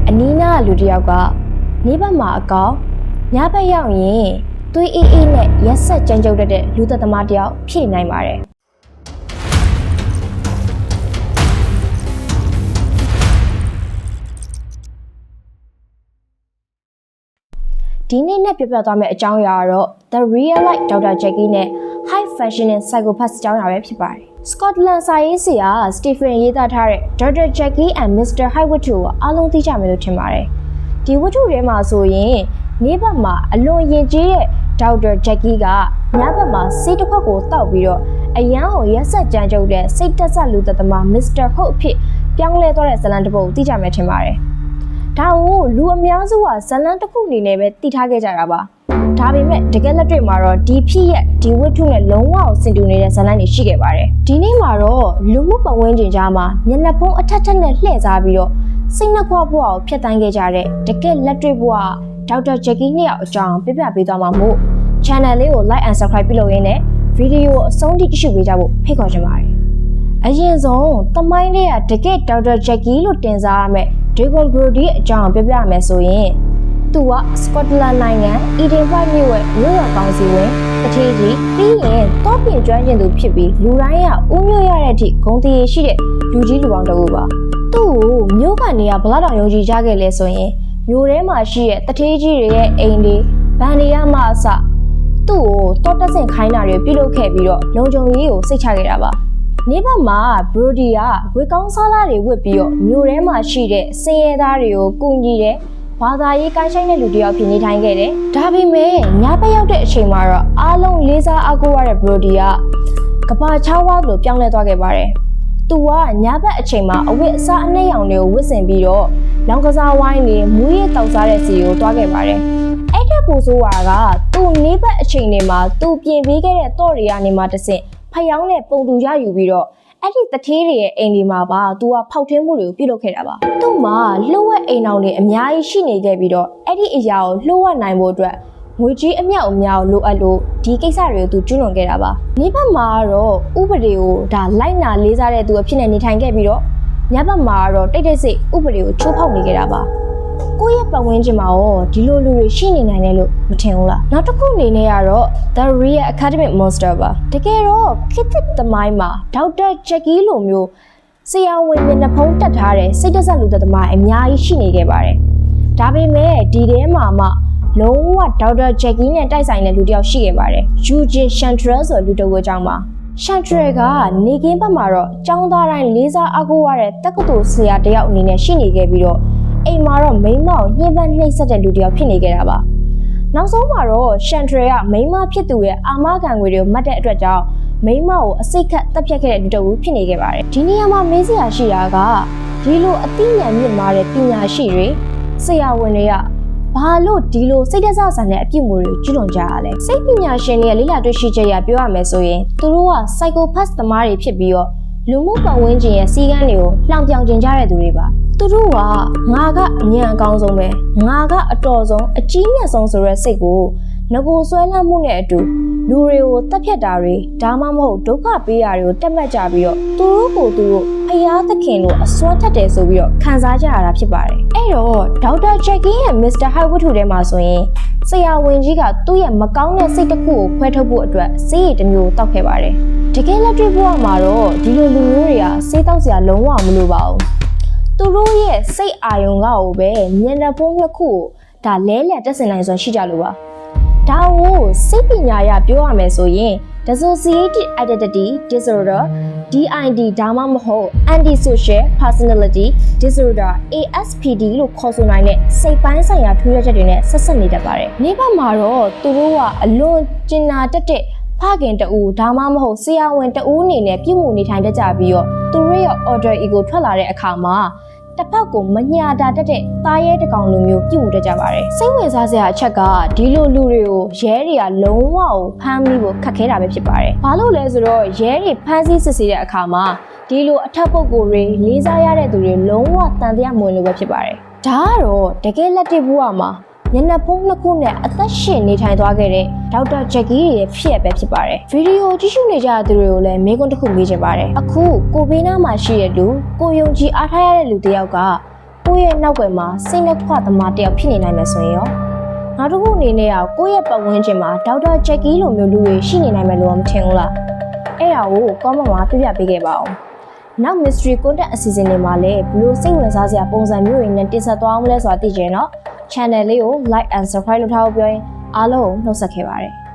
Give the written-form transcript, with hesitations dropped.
အနီးနားလူတယောက်ကနေ့ဘက်မှာအကောင်ညဘက်ရောက်ရင်သွေးအေးအေးနဲ့ရက်ဆက်ကြမ်းကြုတ်တဲ့လူသက်သမားတယောက်ဖြစ်နိုင်ပါတယ်ဒီနေ့နဲ့ပြပြသွားမယ့်အကြောင်းအရာကတော့ The Real Life Dr. Jackie နဲ့ High Functioning Psychopath အကြောင်းအရာပဲဖြစ်ပါတယ်။ Scotland စာရေးဆရာ Stephen ရေးသားထားတဲ့ Dr. Jackie and Mr. Hyde ဝတ္ထုကိုအားလုံးသိကြမယ်လို့ထင်ပါတယ်။ဒီဝတ္ထုထဲမှာဆိုရင်နေ့ဘက်မှာအလွန်ယဉ်ကျေးတဲ့ Dr. Jackie ကညဘက်မှာဆေးတစ်ခွက်ကိုတောက်ပြီးတော့အရန်ကိုရက်ဆက်ကြမ်းကြုတ်တဲ့စိတ်တက်ဆက်လူသက်သမား Mr. Hope အဖြစ်ပြောင်းလဲသွားတဲ့ဇာတ်လမ်းတစ်ပုဒ်ကိုသိကြမယ်ထင်ပါတယ်။ဒါကိုလူအများစုကဇာတ်လမ်းတစ်ခုအနေနဲ့ပဲသိထားခဲ့ကြတာပါဒါပေမဲ့တကယ်လက်တွေ့မှာတော့ဒီဖြစ်ရဲ့ဒီဝတ္ထုနဲ့လုံးဝဆင်တူနေတဲ့ဇာတ်လမ်းတွေရှိခဲ့ပါတယ်ဒီနေ့မှာတော့လူမှုပတ်ဝန်းကျင်ကြားမှာမျက်နှာဖုံးအထက်ထက်နဲ့လှည့်စားပြီးတော့စိတ်နှခွဘဝကိုဖျက်ဆီးခဲ့ကြတဲ့တကယ်လက်တွေ့ဘဝဒေါက်တာဂျက်ကီနှစ်ယောက်အကြောင်းပြပြပေးသွားမှာမို့ channel လေးကို like and subscribe ပြုလုပ်ရင်းနဲ့ဗီဒီယိုကိုအဆုံးထိကြည့်ရှုပေးကြဖို့ဖိတ်ခေါ်ချင်ပါတယ်အရင်ဆုံးသမိုင်းလေးကတကယ်ဒေါက်တာဂျက်ကီလို့တင်စားရမယ်ဒေဂွန်ဘရိုဒီအကြောင်းပြပြမယ်ဆိုရင်သူကစကော့တလန်နိုင်ငံအီဒင်ဘာ့မြို့ရဲ့မြို့တော်ကောင်စီဝင်တထေးကြီးပြီးရင်တောပြင်ကျွမ်းကျင်သူဖြစ်ပြီးလူတိုင်းကဥညွှတ်ရတဲ့အထိဂုဏ်တည်ရှိတဲ့လူကြီးလူပေါင်းတစ်ဦးပါသူ့ကိုမြို့ကနေကဘလောက်တောင်ယုံကြည်ကြခဲ့လဲဆိုရင်မြို့ထဲမှာရှိတဲ့တထေးကြီးတွေရဲ့အိမ်တွေဗန်တွေရမှအစသူ့ကိုတောတက်ဆင်ခိုင်းတာတွေပြုလုပ်ခဲ့ပြီးတော့လုံခြုံရေးကိုစိတ်ချခဲ့တာပါနေ့ဘက်မှာဘရိုဒီကဝေကောင်းစားလာတွေဝတ်ပြီးတော့မြို့ထဲမှာရှိတဲ့စင်ရဲသားတွေကိုကူညီတယ်ဘာသာရေးကိုင်းဆိုင်တဲ့လူတယောက်ဖြစ်နေထိုင်ခဲ့တယ်ဒါပေမဲ့ညဘက်ရောက်တဲ့အချိန်မှာတော့အားလုံးလေးစားအားကိုးရတဲ့ဘရိုဒီကကဘာချောင်းဝါလို့ပြောင်းလဲသွားခဲ့ပါတယ်သူကညဘက်အချိန်မှာအဝတ်အစားအနှဲ့ရောင်တွေကိုဝတ်ဆင်ပြီးတော့လောင်ကစားဝိုင်းတွေမူးယစ်တောက်စားတဲ့စီကိုသွားခဲ့ပါတယ်အဲ့ထက်ပိုဆိုးတာကသူ့နေ့ဘက်အချိန်တွေမှာသူပြင်ပေးခဲ့တဲ့တော့တွေကနေမှတဆင့်ဖျောင်းနဲ့ပုံတူရယူပြီးတော့အဲ့ဒီတထေးတွေရဲ့အိမ်ဒီမှာပါသူကဖောက်ထွင်းမှုတွေကိုပြုလုပ်ခဲ့တာပါသူ့မှာလှုပ်ဝက်အိမ်အောင်တွေအများကြီးရှိနေခဲ့ပြီးတော့အဲ့ဒီအရာကိုလှုပ်ဝက်နိုင်ဖို့အတွက်ငွေကြီးအမြောက်အများကိုလိုအပ်လို့ဒီကိစ္စတွေကိုသူကျွလွန်ခဲ့တာပါနေ့ဘက်မှာတော့ဥပဒေကိုဒါလိုက်နာလေးစားတဲ့သူအဖြစ်နဲ့နေထိုင်ခဲ့ပြီးတော့ညဘက်မှာတော့တိတ်တိတ်ဆိတ်ဥပဒေကိုချိုးဖောက်နေခဲ့တာပါကိုယ့်ရဲ့ပတ်ဝန်းကျင်မှာရောဒီလိုလူတွေရှိနေနိုင်တယ်လို့မထင်ဘူးလားနောက်တစ်ခုအနေနဲ့ကတော့ The Real Academic Monster ပါတကယ်တော့ခေတ်သစ်သမိုင်းမှာဒေါက်တာဂျက်ကီလိုမျိုးဆရာဝန်မျက်နှာဖုံးတက်ထားတဲ့စိတ်သက်ဆက်လူသက်သမားအများကြီးရှိနေခဲ့ပါတယ်ဒါပေမဲ့ဒီထဲမှာမှလုံးဝဒေါက်တာဂျက်ကီနဲ့တိုက်ဆိုင်တဲ့လူတစ်ယောက်ရှိခဲ့ပါတယ်ယူဂျင်ရှန်ထရယ်ဆိုလူတစ်ယောက်အကြောင်းပါရှန်ထရယ်ကနေကင်းဘက်မှာတော့ကျောင်းသားတိုင်းလေးစားအားကိုးရတဲ့တက္ကသိုလ်ဆရာတစ်ယောက်အနေနဲ့ရှိနေခဲ့ပြီးတော့အိမ်မှာတော့မိန်းမကိုညှဉ်းပန်းနှိပ်စက်တဲ့လူတစ်ယောက်ဖြစ်နေခဲ့တာပါနောက်ဆုံးမှာတော့ရှန်ထရယ်ကမိန်းမဖြစ်သူရဲ့အာမခံငွေတွေကိုမှတ်တဲ့အတွက်ကြောင့်မိန်းမကိုအစိတ်ခတ်တပ်ဖြတ်ခဲ့တဲ့လူတစ်ဦးဖြစ်နေခဲ့ပါတယ်ဒီနေရာမှာမေးစရာရှိတာကဒီလိုအသိဉာဏ်မြင့်မားတဲ့ပညာရှိတွေဆရာဝန်တွေကဘာလို့ဒီလိုစိတ်သက်သာဆန်တဲ့အပြုအမူတွေကိုကျူးလွန်ကြရလဲစိတ်ပညာရှင်တွေလေ့လာတွေ့ရှိချက်အရပြောရမယ်ဆိုရင်သူတို့က psychopath သမားတွေဖြစ်ပြီးတော့လူမှုပတ်ဝန်းကျင်ရဲ့စီကန်းတွေကိုလှောင်ပြောင်ကျင်ကြတဲ့သူတွေပါသူတို့ကငါကအញ្ញံအကောင်းဆုံးပဲငါကအတော်ဆုံးအကြီးမြတ်ဆုံးဆိုတဲ့စိတ်ကိုငကိုဆွဲလန်းမှုနဲ့အတူလူတွေကိုတက်ဖြတ်တာတွေဒါမှမဟုတ်ဒုက္ခပေးတာတွေကိုတက်မှတ်ကြပြီးတော့သူတို့ဖျားသခင်လို့အစွမ်းထက်တယ်ဆိုပြီးတော့ခံစားကြရတာဖြစ်ပါတယ်အဲ့တော့ဒေါက်တာဂျက်ကီရဲ့ Mr. Hyde ဝတ္ထုထဲမှာဆိုရင်ဆရာဝန်ကြီးကသူ့ရဲ့မကောင်းတဲ့စိတ်တစ်ခုကိုခွဲထုတ်ဖို့အတွက်ဆေးရည်တစ်မျိုးတောက်ခဲ့ပါတယ်တကယ်လက်တွေ့ဘဝမှာတော့ဒီလိုလူမျိုးတွေကဆေးတောက်စရာလုံးဝမလိုပါဘူးသူတို့ရဲ့စိတ်အာရုံကကိုပဲမျက်နှာဖုံးနှစ်ခုကိုဒါလဲလှယ်တက်ဆင်နိုင်စွာရှိကြလို့ပါဒါကိုစိတ်ပညာရပြောရမယ်ဆိုရင် Dissociative Identity Disorder DID ဒါမှမဟုတ် Antisocial Personality Disorder ASPD လို့ခေါ်ဆိုနိုင်တဲ့စိတ်ပိုင်းဆိုင်ရာထူးခြားချက်တွေနဲ့ဆက်ဆက်နေတတ်ပါတယ်။နေ့ဘက်မှာတော့သူတို့ကအလွန်ကျင်နာတတ်တဲ့ဖခင်တဦးဒါမှမဟုတ်ဆရာဝန်တဦးအနေနဲ့ပြုမှုနေထိုင်တတ်ကြပြီးတော့သူတို့ရဲ့ alter ego ထွက်လာတဲ့အခါမှာတစ်ဖက်ကိုမညာတာတတ်တဲ့သားရဲတကောင်လူမျိုးပြုတ်တတ်ကြပါတယ်စိတ်ဝင်စားစရာအချက်ကဒီလိုလူတွေကိုရဲတွေကလုံးဝကိုဖမ်းမိဖို့ခက်ခဲတာပဲဖြစ်ပါတယ်ဘာလို့လဲဆိုတော့ရဲတွေဖမ်းဆီးစစ်ဆေးတဲ့အခါမှာဒီလိုအထက်ပုဂ္ဂိုလ်တွေလေးစားရတဲ့သူတွေလုံးဝတန်တရားမဝင်လို့ပဲဖြစ်ပါတယ်ဒါကတော့တကယ်လက်တွေ့ဘဝမှာမျက်နှာဖုံးနှစ်ခုနဲ့အသက်ရှင်နေထိုင်သွားခဲ့တဲ့ဒေါက်တာဂျက်ကီရဲ့ဖြစ်ရပဲဖြစ်ပါတယ်ဗီဒီယိုကြည့်ရှုနေကြတဲ့သူတွေကိုလည်းမေးခွန်းတစ်ခုမေးချင်ပါတယ်အခုကိုဘေးနားမှာရှိတဲ့လူကိုယုံကြည်အားထားရတဲ့လူတစ်ယောက်က ကိုယ့်ရဲ့နောက်ွယ်မှာစိတ်နဲ့ခွသမားတယောက်ဖြစ်နေနိုင်မယ်ဆိုရင်ရောနောက်တစ်ခုအနေနဲ့ကကိုယ့်ရဲ့ပတ်ဝန်းကျင်မှာဒေါက်တာဂျက်ကီလိုမျိုးလူတွေရှိနေနိုင်မယ်လို့မထင်ဘူးလားအဲ့ဒါကို comment မှာပြပြပေးခဲ့ပါဦးနောက် mystery content အစီအစဉ်တွေမှာလည်းဘလို့စိတ်ဝင်စားစရာပုံစံမျိုးတွေနဲ့တင်ဆက်သွားအောင်လဲဆိုတာသိကြရင်တော့ channel လေးကို like and subscribe လုပ်ထားဖို့ပြောရင်အားလုံးနှုတ်ဆက်ခဲ့ပါတယ်